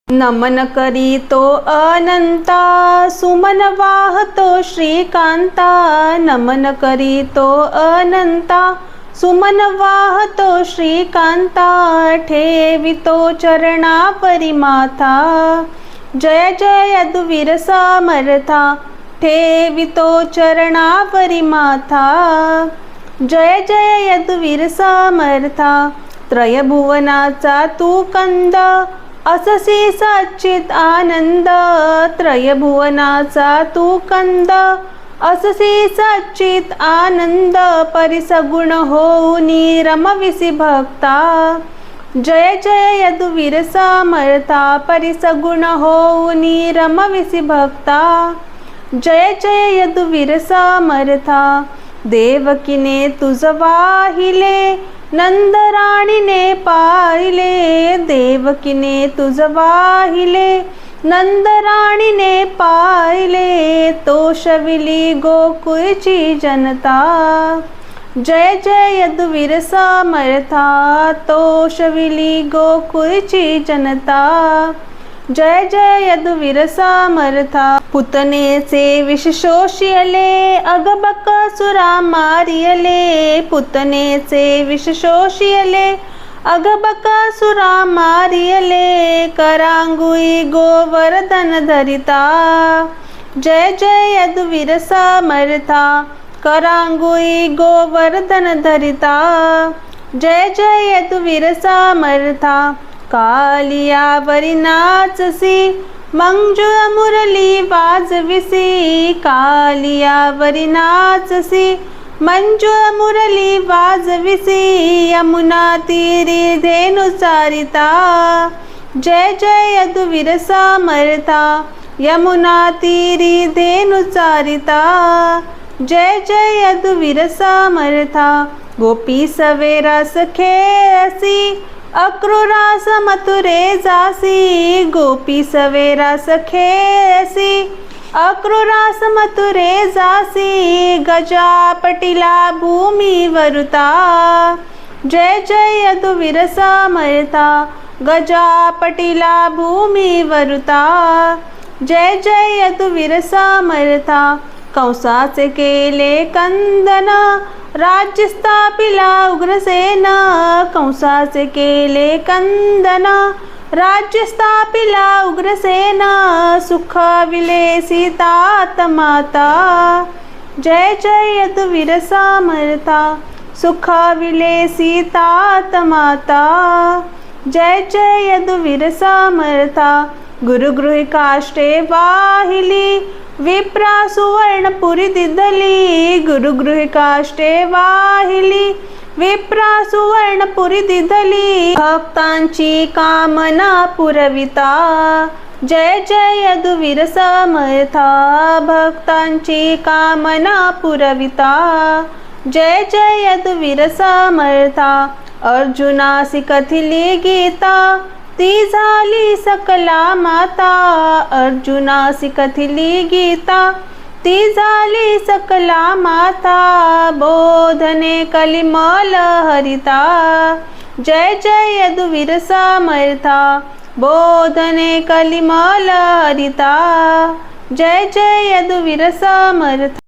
नमन करीतो अनंता, सुमन वाहतो श्रीकांता. नमन करीतो अनंता, सुमन वाहतो श्रीकांता. ठेवितो चरणा परिमाथा, जय जय यदुवीर समर्था. ठेवितो चरणा परिमाथा, जय जय यदुवीर समर्था. त्रयभुवनाचा तू कंद, अससी सच्चित आनंद. त्रयभुवनाचा तू कंद, अससी सच्चित आनंद. परिसगुण होऊनी रमविसी भक्ता, जय जय यदुवीर समर्था. परिसगुण होऊनी रमविसी भक्ता, जय जय यदुवीर समर्था. देवकीने तुझ वाहिले, नंदराणीने पाहिले. देवकीने तुझ वाहिले, नंदराणीने पाहिले. तोषविली गोकुळची जनता, जय जय यदुवीर समर्था. तोषविली गोकुळची जनता, जय जय यदुवीर समर्था. पुतनेचे विष शोषिले, अगबकासुरा मारियले. पुतनेचे विष शोषिले, अगबकासुरा मारियले. करांगुई गोवर्धन धरिता, जय जय यदुवीर समर्था. करांगुई गोवर्धन धरिता, जय जय यदुवीर समर्था. कालियावरी नाचसी, मंजुळ मुरली वाजविसी. कालियावरी नाचसी, मंजुळ मुरली वाजविसी. यमुना तीरी धेनु चारिता, जय जय यदुवीर समर्था. यमुना तीरी धेनु चारिता, जय जय यदुवीर समर्था. गोपी सवेरास खेळसी, अक्रूरास मथुरे जासी. गोपी सवेरास खेळसी, अक्रूरास मथुरे जासी. गजापटिला भूमी वरुता, जय जय यदुवीर समर्था. गजापटिला भूमी वरुता, जय जय यदुवीर समर्था. कंसाचे केले कंदन, राज्य स्थापिला उग्रसेन. कंसाचे केले कंदन, राज्य स्थापिला उग्रसेन. सुखविले सीतात माता, जय जय यदुवीर समर्था. सुखविले सीतात माता, जय जय यदुवीर समर्था. गुरुगृही काष्टे वाहिली, विप्रा सुवर्णपुरी दिधली. गुरुगृही काष्टे वाहिली, विप्रा सुवर्णपुरी दिधली. भक्तांची कामना पुरविता, जय जय यदुवीर समर्था. भक्तांची कामना पुरविता, जय जय यदुवीर समर्था. अर्जुनासी कथिली गीता, ती झाली सकला माता. अर्जुनासी कथिली गीता, ती झाली सकला माता. बोधने कलिमल हरिता, जय जय यदुवीर समर्था. बोधने कलिमल हरिता, जय जय यदुवीर समर्था.